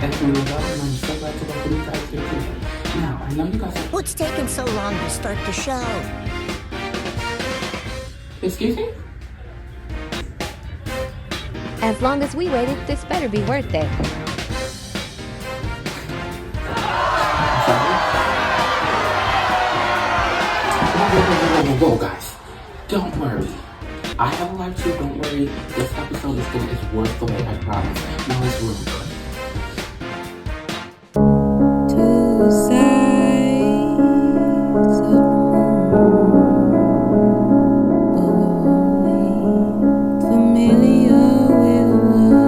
Thanks for your help, and I'm so glad to welcome you guys here too. Now, I know you guys are... What's taking so long to start the show? Excuse me? As long as we waited, this better be worth it. Whoa, guys. Don't worry. I have a life too, don't worry. This episode is worth the wait, I promise. Now it's really good. Two sides of familiar with one.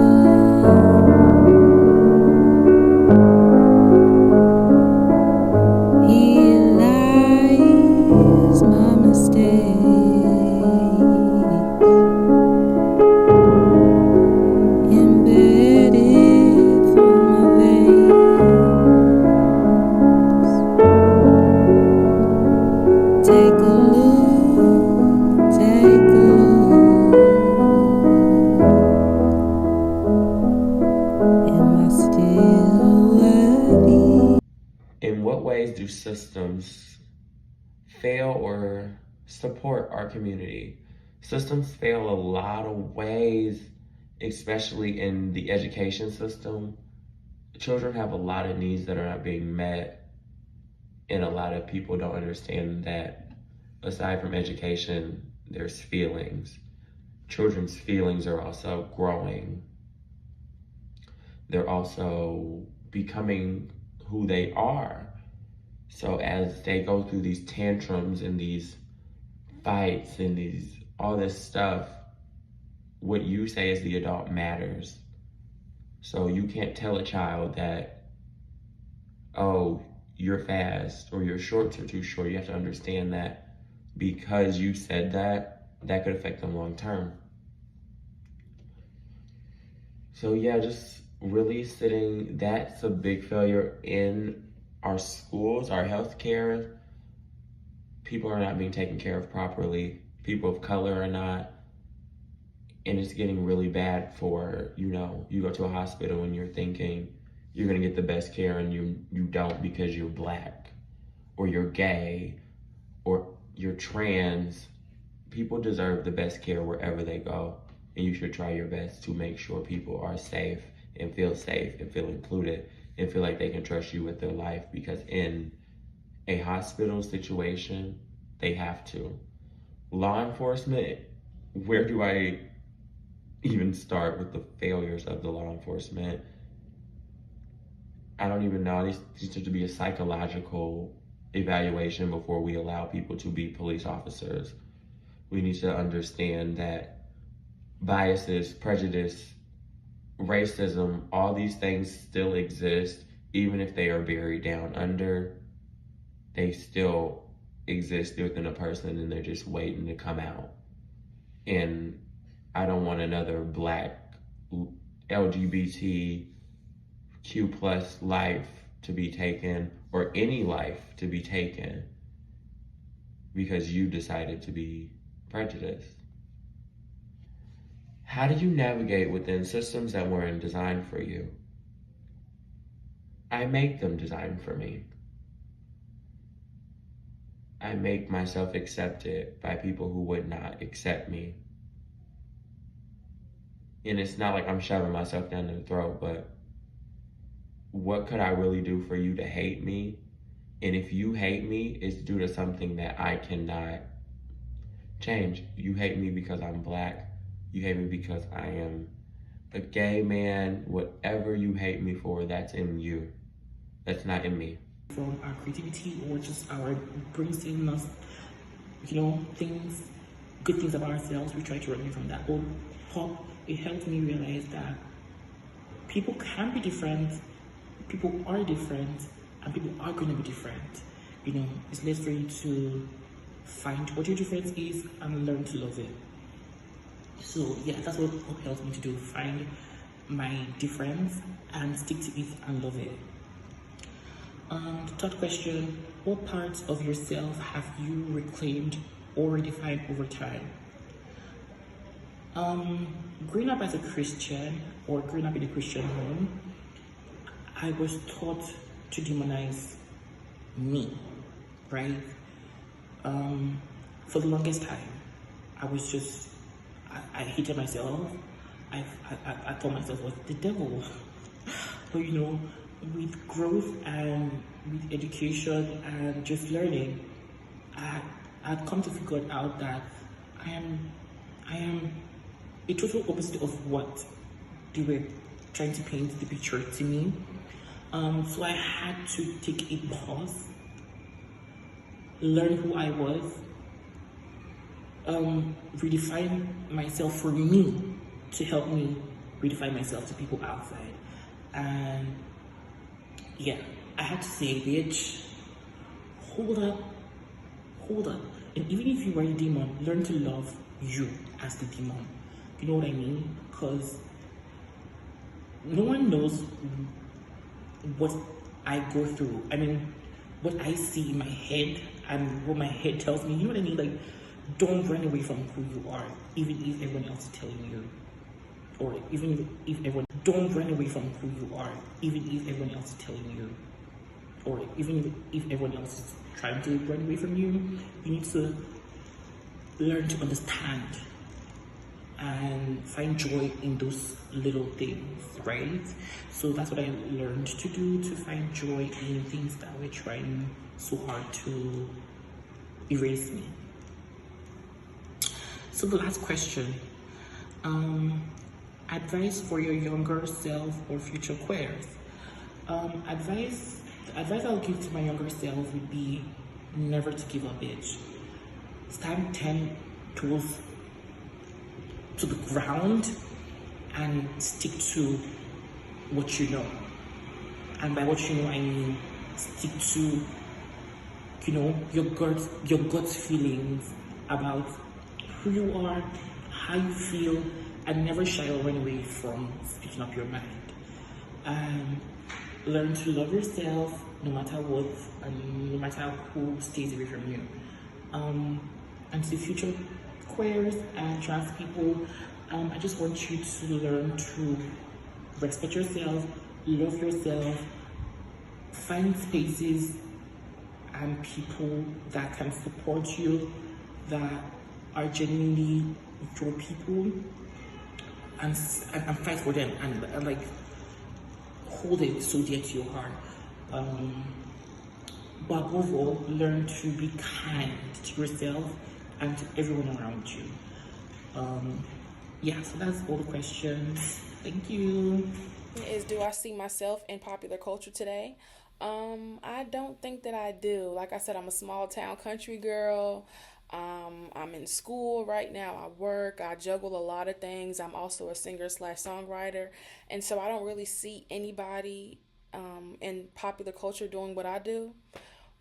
He lies my mistakes. In what ways do systems fail or support our community? Systems fail a lot of ways, especially in the education system. Children have a lot of needs that are not being met, and a lot of people don't understand that aside from education, there's feelings. Children's feelings are also growing. They're also becoming who they are. So as they go through these tantrums and these fights and all this stuff, what you say as the adult matters. So you can't tell a child that, oh, you're fast or your shorts are too short. You have to understand that because you said that could affect them long term. So yeah, just really that's a big failure in our schools, our healthcare. People are not being taken care of properly. People of color are not. And it's getting really bad for, you go to a hospital and you're thinking you're gonna get the best care and you don't because you're black or you're gay or you're trans. People deserve the best care wherever they go. And you should try your best to make sure people are safe and feel included and feel like they can trust you with their life, because in a hospital situation, they have to. Law enforcement, where do I even start with the failures of the law enforcement? I don't even know. This needs to be a psychological evaluation before we allow people to be police officers. We need to understand that biases, prejudice, racism, all these things still exist. Even if they are buried down under, they still exist within a person and they're just waiting to come out. And I don't want another black LGBTQ plus life to be taken, or any life to be taken, because you decided to be prejudiced. How do you navigate within systems that weren't designed for you? I make them designed for me. I make myself accepted by people who would not accept me. And it's not like I'm shoving myself down their throat, but what could I really do for you to hate me? And if you hate me, it's due to something that I cannot change. You hate me because I'm black. You hate me because I am a gay man. Whatever you hate me for, that's in you. That's not in me. From our creativity or just our brains telling us, good things about ourselves, we try to run from that. But it helped me realize that people can be different, people are different, and people are going to be different. It's less for you to find what your difference is and learn to love it. So yeah, that's what helps me to do, find my difference and stick to it and love it. The third question, what parts of yourself have you reclaimed or redefined over time? Growing up as a Christian, or growing up in a Christian home, I was taught to demonize me, right? For the longest time, I was just, I hated myself. I thought myself was the devil. But you know, with growth and with education and just learning, I'd come to figure out that I am a total opposite of what they were trying to paint the picture to me. So I had to take a pause, learn who I was, redefine myself for me to help me redefine myself to people outside. And yeah, I had to say, bitch, hold up. And even if you are a demon, learn to love you as the demon. You know what I mean? Because no one knows what I go through. I mean, what I see in my head and what my head tells me. You know what I mean? Like, don't run away from who you are, even if everyone else is telling you. Or even if everyone, don't run away from who you are, even if everyone else is telling you. Or even if everyone else is trying to run away from you, you need to learn to understand and find joy in those little things, right? So that's what I learned to do, to find joy in things that were trying so hard to erase me. So the last question, advice for your younger self or future queers. The advice I'll give to my younger self would be never to give up, bitch. Stand 10 toes to the ground and stick to what you know. And by what you know, I mean stick to, you know, your gut feelings about who you are, how you feel, and never shy or run away from speaking up your mind. And learn to love yourself no matter what and no matter who stays away from you. And to future queers and trans people, I just want you to learn to respect yourself, love yourself, find spaces and people that can support you, that are genuinely your people, and fight for them and like hold it so dear to your heart. But above all, learn to be kind to yourself and to everyone around you. Yeah, so that's all the questions. Thank you. Is, do I see myself in popular culture today? I don't think that I do. Like I said, I'm a small town country girl. I'm in school right now. I work. I juggle a lot of things. I'm also a singer/songwriter. And so I don't really see anybody in popular culture doing what I do.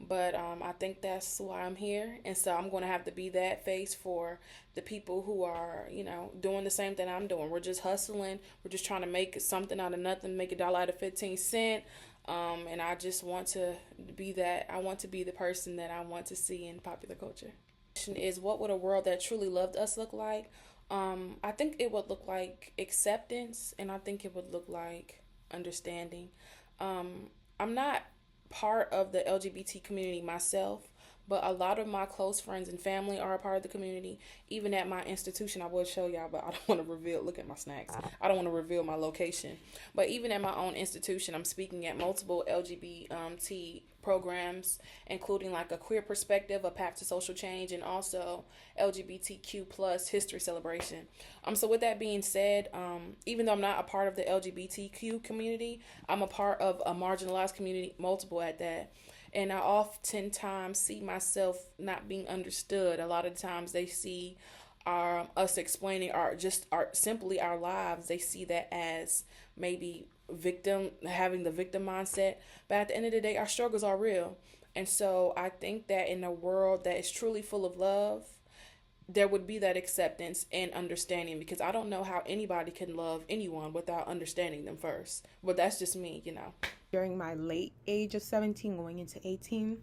But I think that's why I'm here. And so I'm going to have to be that face for the people who are, you know, doing the same thing I'm doing. We're just hustling. We're just trying to make something out of nothing, make $1 out of 15 cents. And I just want to be that. I want to be the person that I want to see in popular culture. Is, what would a world that truly loved us look like? I think it would look like acceptance, and I think it would look like understanding. I'm not part of the LGBT community myself, but a lot of my close friends and family are a part of the community. Even at my institution, I will show y'all, but I don't want to reveal, look at my snacks. I don't want to reveal my location. But even at my own institution, I'm speaking at multiple LGBT programs, including like a queer perspective, a path to social change, and also LGBTQ plus history celebration. So with that being said, even though I'm not a part of the LGBTQ community, I'm a part of a marginalized community, multiple at that. And I oftentimes see myself not being understood. A lot of times they see us explaining simply our lives. They see that as maybe having the victim mindset. But at the end of the day, our struggles are real. And so I think that in a world that is truly full of love, there would be that acceptance and understanding, because I don't know how anybody can love anyone without understanding them first. But that's just me, you know. During my late age of 17 going into 18,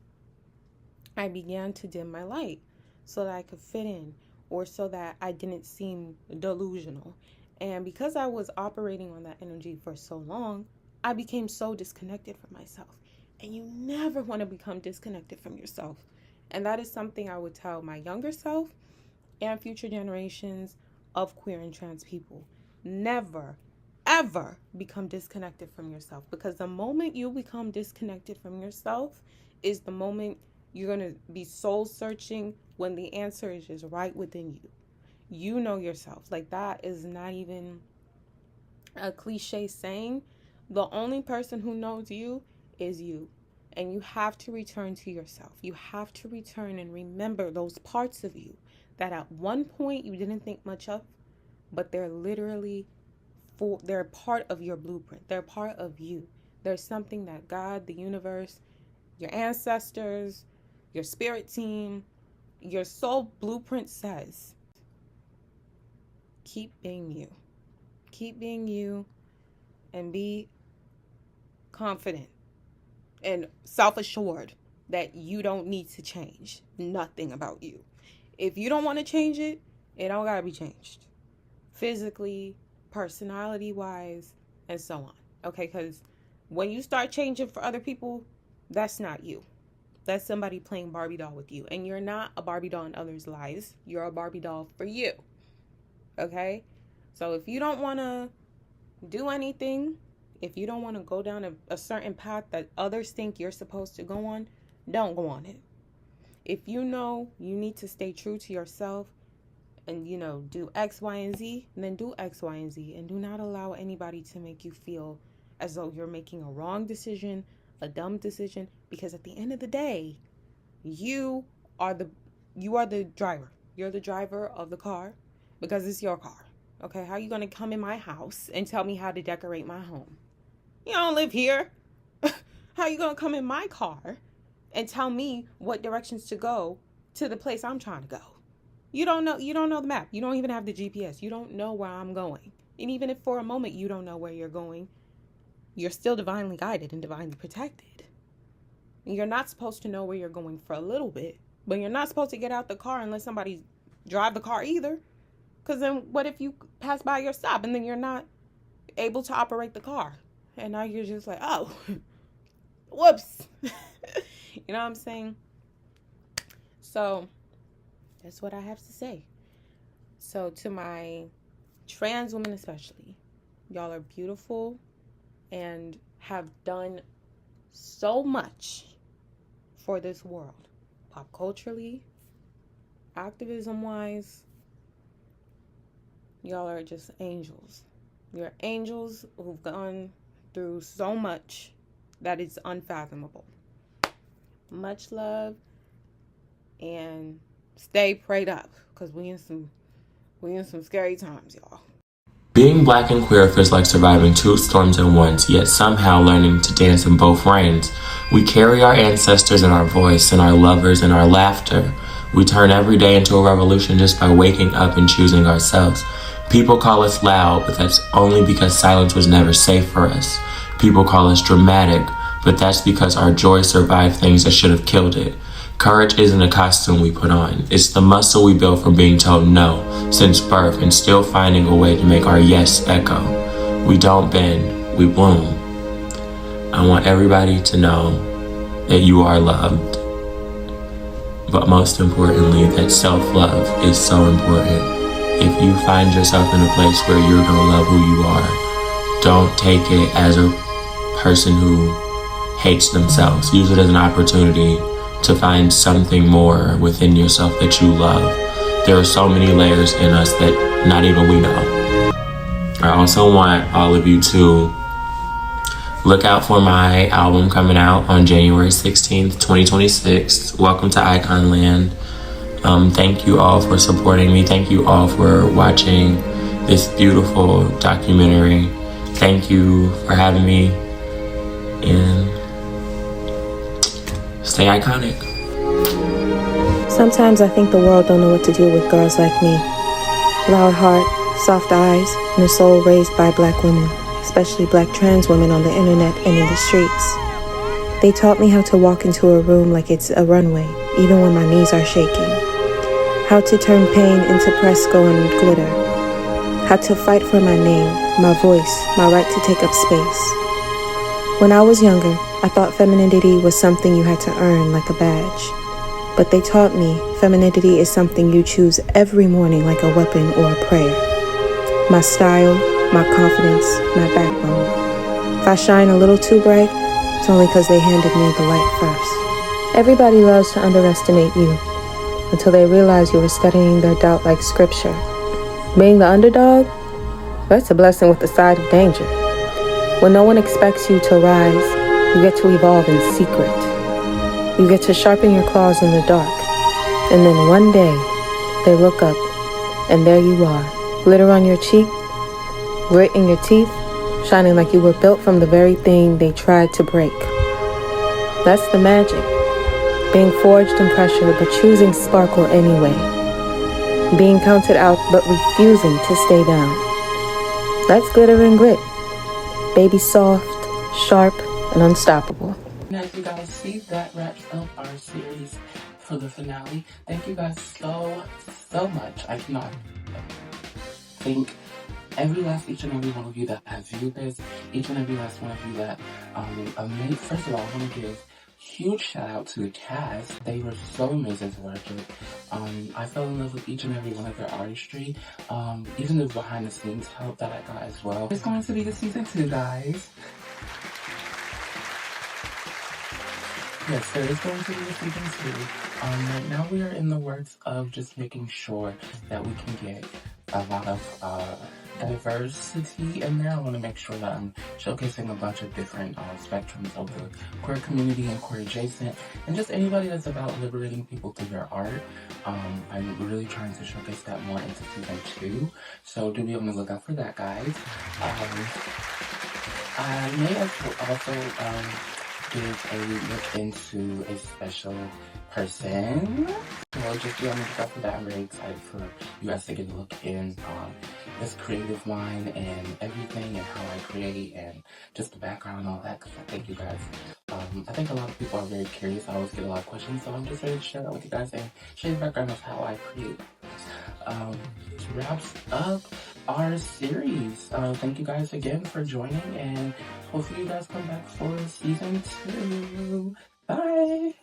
I began to dim my light so that I could fit in, or so that I didn't seem delusional. And because I was operating on that energy for so long, I became so disconnected from myself. And you never want to become disconnected from yourself. And that is something I would tell my younger self and future generations of queer and trans people. Never, ever become disconnected from yourself, because the moment you become disconnected from yourself is the moment you're going to be soul searching, when the answer is just right within you. You know yourself. Like, that is not even a cliche saying. The only person who knows you is you. And you have to return to yourself. You have to return and remember those parts of you that at one point you didn't think much of, but they're literally they're part of your blueprint. They're part of you. There's something that God, the universe, your ancestors, your spirit team, your soul blueprint says, keep being you. Keep being you and be confident and self-assured that you don't need to change nothing about you. If you don't want to change it, it don't gotta be changed. Physically, personality-wise, and so on. Okay, because when you start changing for other people, that's not you. That's somebody playing Barbie doll with you. And you're not a Barbie doll in others' lives. You're a Barbie doll for you. Okay? So if you don't want to do anything, if you don't want to go down a certain path that others think you're supposed to go on, don't go on it. If you know you need to stay true to yourself and, do X, Y, and Z, then do X, Y, and Z. And do not allow anybody to make you feel as though you're making a wrong decision, a dumb decision, because at the end of the day, you are the driver. You're the driver of the car because it's your car. Okay, how are you going to come in my house and tell me how to decorate my home? You don't live here. How are you going to come in my car and tell me what directions to go to the place I'm trying to go? You don't know the map. You don't even have the GPS. You don't know where I'm going. And even if for a moment you don't know where you're going, you're still divinely guided and divinely protected. And you're not supposed to know where you're going for a little bit, but you're not supposed to get out the car and let somebody drive the car either. Because then what if you pass by your stop and then you're not able to operate the car? And now you're just like, oh, whoops. You know what I'm saying? So that's what I have to say. So to my trans women especially, y'all are beautiful and have done so much for this world. Pop culturally, activism-wise, y'all are just angels. You're angels who've gone through so much that it's unfathomable. Much love, and stay prayed up, because we in some scary times, y'all. Being black and queer feels like surviving two storms at once, yet somehow learning to dance in both rains. We carry our ancestors in our voice, and our lovers in our laughter. We turn every day into a revolution just by waking up and choosing ourselves. People call us loud, but that's only because silence was never safe for us. People call us dramatic, but that's because our joy survived things that should have killed it. Courage isn't a costume we put on. It's the muscle we built from being told no since birth and still finding a way to make our yes echo. We don't bend, we bloom. I want everybody to know that you are loved. But most importantly, that self-love is so important. If you find yourself in a place where you don't love who you are, don't take it as a person who hates themselves. Use it as an opportunity to find something more within yourself that you love. There are so many layers in us that not even we know. I also want all of you to look out for my album coming out on January 16th, 2026. Welcome to Icon Land. Thank you all for supporting me. Thank you all for watching this beautiful documentary. Thank you for having me, and stay iconic. Sometimes I think the world don't know what to do with girls like me. Loud heart, soft eyes, and a soul raised by black women, especially black trans women on the internet and in the streets. They taught me how to walk into a room like it's a runway, even when my knees are shaking. How to turn pain into Presco and glitter. How to fight for my name, my voice, my right to take up space. When I was younger, I thought femininity was something you had to earn like a badge. But they taught me femininity is something you choose every morning like a weapon or a prayer. My style, my confidence, my backbone. If I shine a little too bright, it's only because they handed me the light first. Everybody loves to underestimate you until they realize you were studying their doubt like scripture. Being the underdog, that's a blessing with the side of danger. When no one expects you to rise, you get to evolve in secret. You get to sharpen your claws in the dark. And then one day, they look up, and there you are. Glitter on your cheek, grit in your teeth, shining like you were built from the very thing they tried to break. That's the magic. Being forged in pressure, but choosing sparkle anyway. Being counted out, but refusing to stay down. That's glitter and grit. Baby soft, sharp, and unstoppable. And as you guys see, that wraps up our series for the finale. Thank you guys so much. I cannot thank each and every one of you that has viewed this, each and every last one of you that amazing. First of all, I want to give huge shout out to the cast. They were so amazing to work with. I fell in love with each and every one of their artistry. Even the behind the scenes help that I got as well. It's going to be the season 2, guys. Yes, there is going to be a season 2. Right now we are in the works of just making sure that we can get a lot of diversity in there. I want to make sure that I'm showcasing a bunch of different spectrums of the queer community and queer adjacent, and just anybody that's about liberating people through their art. I'm really trying to showcase that more into season 2, so do be on the lookout for that, guys. I may also give a look into a special person. So just be on the lookout for that. I'm very excited for you guys to get a look in this creative mind and everything, and how I create, and just the background and all that, because I think you guys, I think a lot of people are very curious. I always get a lot of questions, so I'm just ready to share that with you guys and share the background of how I create. This wraps up our series. Thank you guys again for joining, and hopefully you guys come back for season 2. Bye!